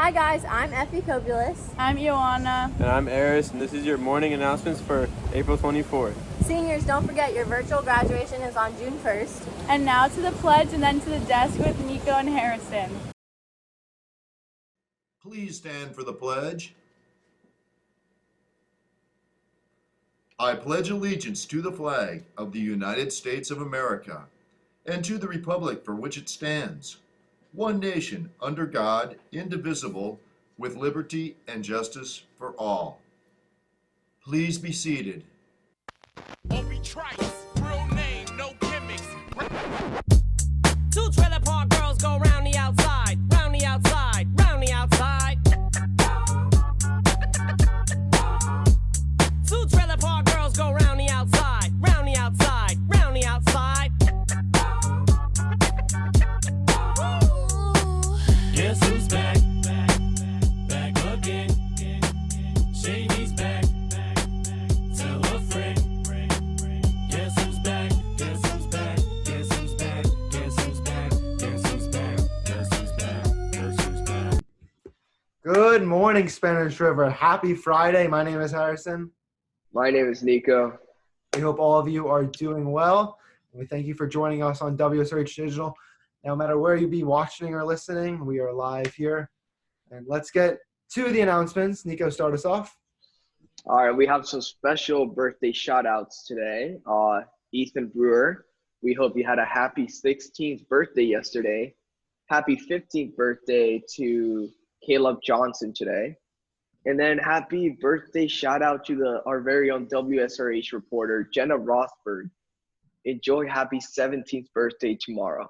Hi guys, I'm Effie Kobulis. I'm Ioana. And I'm Eris, and this is your morning announcements for April 24th. Seniors, don't forget your virtual graduation is on June 1st. And now to the pledge and then to the desk with Nico and Harrison. Please stand for the pledge. I pledge allegiance to the flag of the United States of America and to the republic for which it stands, one nation under God, indivisible, with liberty and justice for all. Please be seated. Obi Trice, real name, no gimmicks. Two trailer park girls go round the outside, round the outside, round the outside. Two trailer park girls go round the outside, round the outside, round the outside. Guess who's back? Back again. Shady's back. Tell a friend. Guess who's back? Guess who's back? Guess who's back? Guess who's back? Guess who's back? Guess who's back? Guess who's back? Good morning, Spanish River. Happy Friday. My name is Harrison. My name is Nico. We hope all of you are doing well. We thank you for joining us on WSRH Digital. No matter where you be watching or listening, we are live here. And let's get to the announcements. Nico, start us off. All right, we have some special birthday shout-outs today. Ethan Brewer, we hope you had a happy 16th birthday yesterday. Happy 15th birthday to Caleb Johnson today. And then happy birthday shout-out to our very own WSRH reporter, Jenna Rothberg. Enjoy happy 17th birthday tomorrow.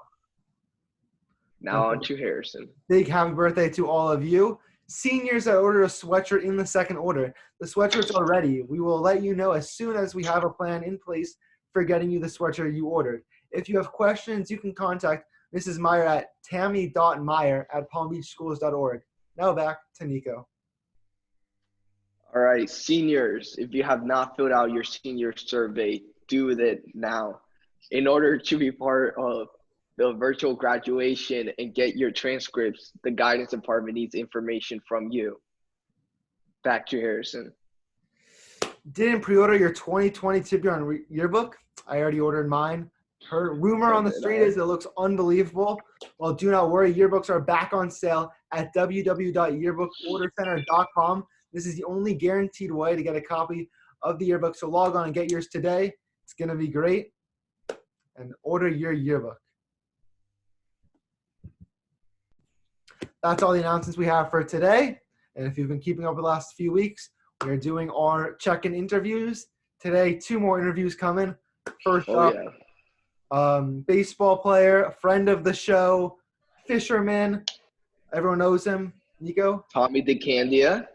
Now on to Harrison. Big happy birthday to all of you. Seniors that ordered a sweatshirt in the second order. The sweatshirts are ready. We will let you know as soon as we have a plan in place for getting you the sweatshirt you ordered. If you have questions, you can contact Mrs. Meyer at tammy.meyer@palmbeachschools.org. Now back to Nico. All right, seniors, if you have not filled out your senior survey, do it now. In order to be part of the virtual graduation and get your transcripts, the guidance department needs information from you. Back to Harrison. Didn't pre-order your 2020 Tiburon yearbook? I already ordered mine. Her rumor on the street is it looks unbelievable. Well, do not worry. Yearbooks are back on sale at www.yearbookordercenter.com. This is the only guaranteed way to get a copy of the yearbook. So log on and get yours today. It's going to be great. And order your yearbook. That's all the announcements we have for today. And if you've been keeping up with the last few weeks, we are doing our check-in interviews. Today, 2 more interviews coming. First up, baseball player, a friend of the show, fisherman. Everyone knows him. Nico? Tommy DeCandia.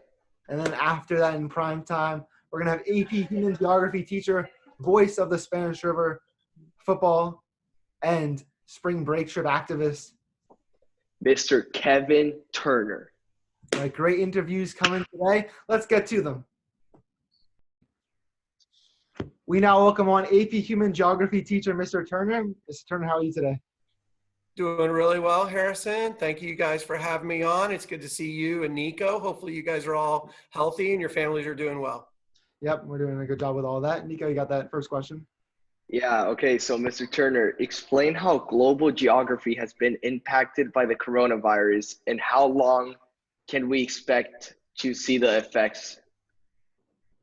And then after that, in prime time, we're going to have AP Human Geography teacher, voice of the Spanish River football, and spring break trip activist, Mr. Kevin Turner. Great interviews coming today. Let's get to them. We now welcome on AP Human Geography teacher, Mr. Turner. Mr. Turner, how are you today? Doing really well, Harrison. Thank you guys for having me on. It's good to see you and Nico. Hopefully you guys are all healthy and your families are doing well. Yep, we're doing a good job with all that. Nico, you got that first question? Yeah, okay, so Mr. Turner, explain how global geography has been impacted by the coronavirus and how long can we expect to see the effects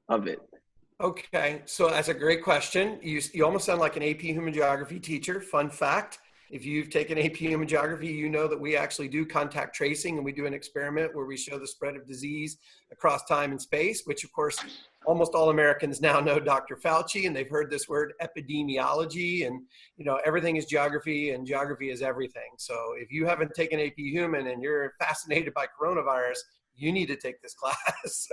of it? Okay, so that's a great question. You almost sound like an AP Human Geography teacher. Fun fact, if you've taken AP Human Geography, you know that we actually do contact tracing, and we do an experiment where we show the spread of disease across time and space, which of course, almost all Americans now know Dr. Fauci, and they've heard this word epidemiology, and everything is geography and geography is everything. So if you haven't taken AP Human and you're fascinated by coronavirus, you need to take this class.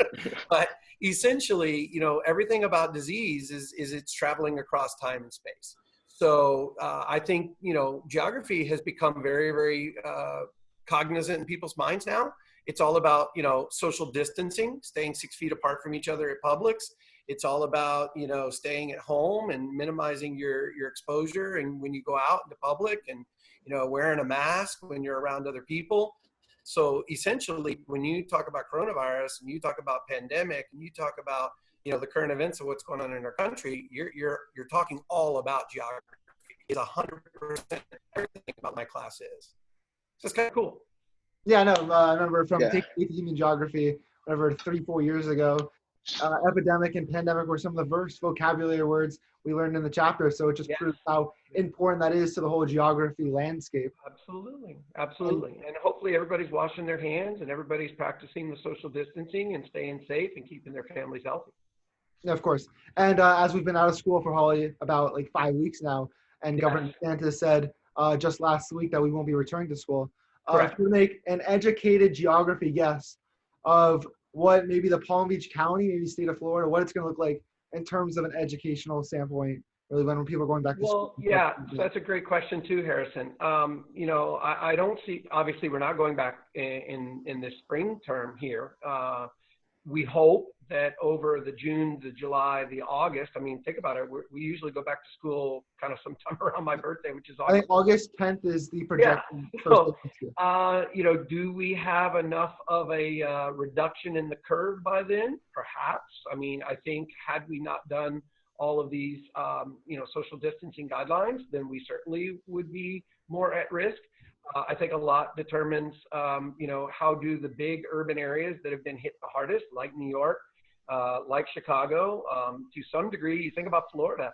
But essentially, everything about disease is it's traveling across time and space. So I think, geography has become very, very cognizant in people's minds now. It's all about, social distancing, staying 6 feet apart from each other at Publix. It's all about, staying at home and minimizing your exposure and when you go out into public and, wearing a mask when you're around other people. So essentially, when you talk about coronavirus and you talk about pandemic and you talk about, the current events of what's going on in our country, you're talking all about geography. It's 100% everything about my class is. So it's kind of cool. Yeah, I know. I remember from Yeah. taking human geography, whatever, 3-4 years ago, epidemic and pandemic were some of the first vocabulary words we learned in the chapter. So it just Yeah. proves how important that is to the whole geography landscape. Absolutely. And hopefully everybody's washing their hands and everybody's practicing the social distancing and staying safe and keeping their families healthy. Yeah, of course. And as we've been out of school for probably about like 5 weeks now, and Governor DeSantis said just last week that we won't be returning to school. Correct. To make an educated geography guess of what maybe the Palm Beach County, maybe state of Florida, what it's going to look like in terms of an educational standpoint, really when people are going back to school. Well, yeah, so that's a great question too, Harrison. I don't see, obviously we're not going back in this spring term here. We hope that over the June, the July, the August, I mean, think about it. We usually go back to school kind of sometime around my birthday, which is I think August 10th is the projection. So, do we have enough of a reduction in the curve by then? Perhaps. I mean, I think had we not done all of these, social distancing guidelines, then we certainly would be more at risk. I think a lot determines, how do the big urban areas that have been hit the hardest, like New York, like Chicago, to some degree. You think about Florida.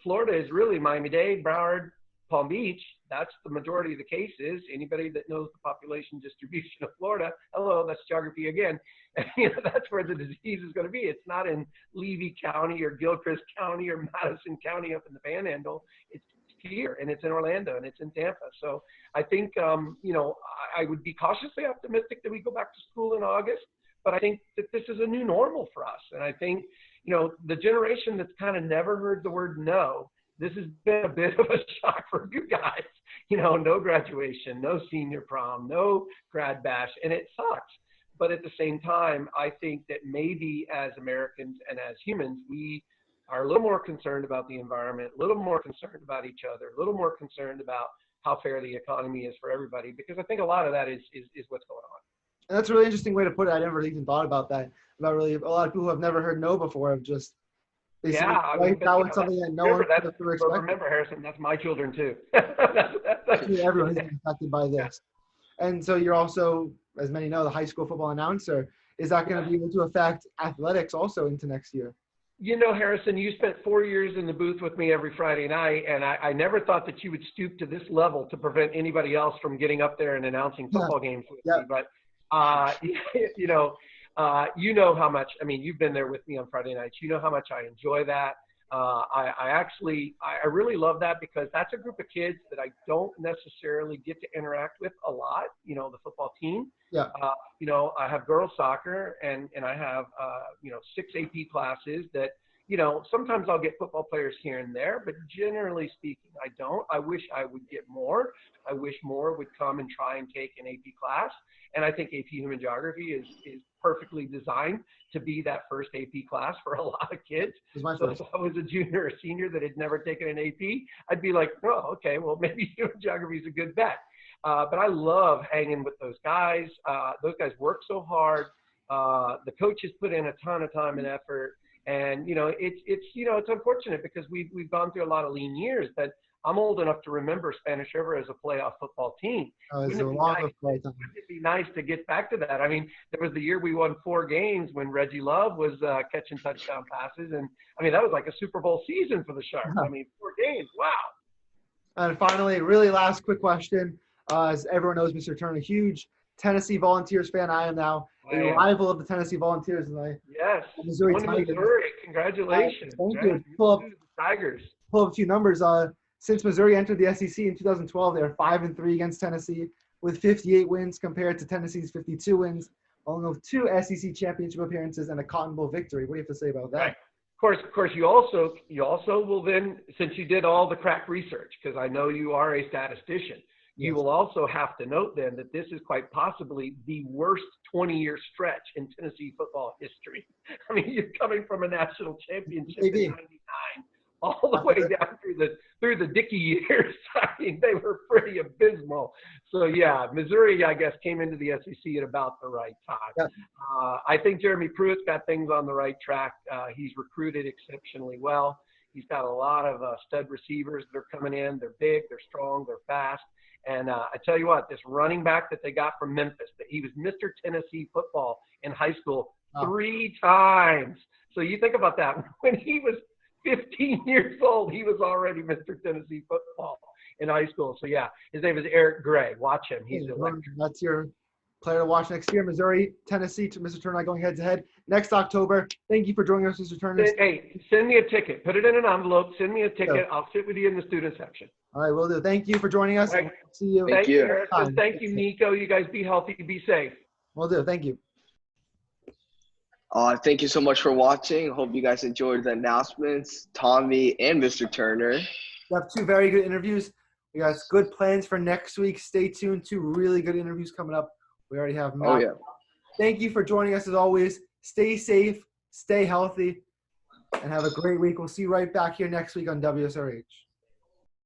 Florida is really Miami-Dade, Broward, Palm Beach. That's the majority of the cases. Anybody that knows the population distribution of Florida, hello, that's geography again. That's where the disease is going to be. It's not in Levy County or Gilchrist County or Madison County up in the Panhandle. It's here, and it's in Orlando, and it's in Tampa. So I think, I would be cautiously optimistic that we go back to school in August, but I think that this is a new normal for us. And I think, the generation that's kind of never heard the word no, this has been a bit of a shock for you guys. No graduation, no senior prom, no grad bash, and it sucks. But at the same time, I think that maybe as Americans and as humans, we are a little more concerned about the environment, a little more concerned about each other, a little more concerned about how fair the economy is for everybody, because I think a lot of that is what's going on. And that's a really interesting way to put it. I never even thought about that. About really a lot of people who have never heard no before have just wiped out something that no one could have expected. Remember, Harrison, that's my children too. Everyone is affected by this. And so you're also, as many know, the high school football announcer. Is that going to be able to affect athletics also into next year? Harrison, you spent 4 years in the booth with me every Friday night, and I never thought that you would stoop to this level to prevent anybody else from getting up there and announcing football games with me. But, you know how much, you've been there with me on Friday nights. You know how much I enjoy that. I really love that because that's a group of kids that I don't necessarily get to interact with a lot, the football team. Yeah. I have girls soccer and I have, 6 AP classes that, sometimes I'll get football players here and there, but generally speaking, I don't. I wish I would get more. I wish more would come and try and take an AP class. And I think AP Human Geography is perfectly designed to be that first AP class for a lot of kids. So if I was a junior or senior that had never taken an AP, I'd be like, oh, okay, well, maybe Human Geography is a good bet. But I love hanging with those guys. Those guys work so hard. The coaches put in a ton of time and effort. And, it's unfortunate because we've gone through a lot of lean years, but I'm old enough to remember Spanish River as a playoff football team. Wouldn't it be nice to get back to that? There was the year we won 4 games when Reggie Love was catching touchdown passes. And, that was like a Super Bowl season for the Sharks. 4 games. Wow. And finally, really last quick question. As everyone knows, Mr. Turner, huge Tennessee Volunteers fan. I am now a rival of the Tennessee Volunteers. Yes. Missouri Tigers. Missouri. Congratulations. Thank you. Pull up Tigers. Pull up a few numbers. Since Missouri entered the SEC in 2012, they are 5-3 against Tennessee with 58 wins compared to Tennessee's 52 wins, along with 2 SEC championship appearances and a Cotton Bowl victory. What do you have to say about that? Right. Of course, you also will then, since you did all the crack research, because I know you are a statistician, you will also have to note then that this is quite possibly the worst 20-year stretch in Tennessee football history. You're coming from a national championship in '99 all the way down through the Dickey years. I mean, they were pretty abysmal. So yeah, Missouri, I guess, came into the SEC at about the right time. Yeah. I think Jeremy Pruitt's got things on the right track. He's recruited exceptionally well. He's got a lot of stud receivers that are coming in. They're big, they're strong, they're fast. And I tell you what, this running back that they got from Memphis, that he was Mr. Tennessee football in high school 3 times. So you think about that. When he was 15 years old, he was already Mr. Tennessee football in high school. So yeah, his name is Eric Gray. Watch him. He's electric. That's your player to watch next year. Missouri, Tennessee, to Mr. Turner going head to head next October. Thank you for joining us, Mr. Turner. Hey, send me a ticket. Put it in an envelope. Send me a ticket. I'll sit with you in the student section. All right, will do. Thank you for joining us. Right. See you. Thank you. Harrison. Thank you, Nico. You guys be healthy. Be safe. Will do. Thank you. Thank you so much for watching. Hope you guys enjoyed the announcements, Tommy and Mr. Turner. We have 2 very good interviews. We got good plans for next week. Stay tuned. 2 really good interviews coming up. We already have Matt. Oh, yeah. Thank you for joining us as always. Stay safe, stay healthy, and have a great week. We'll see you right back here next week on WSRH.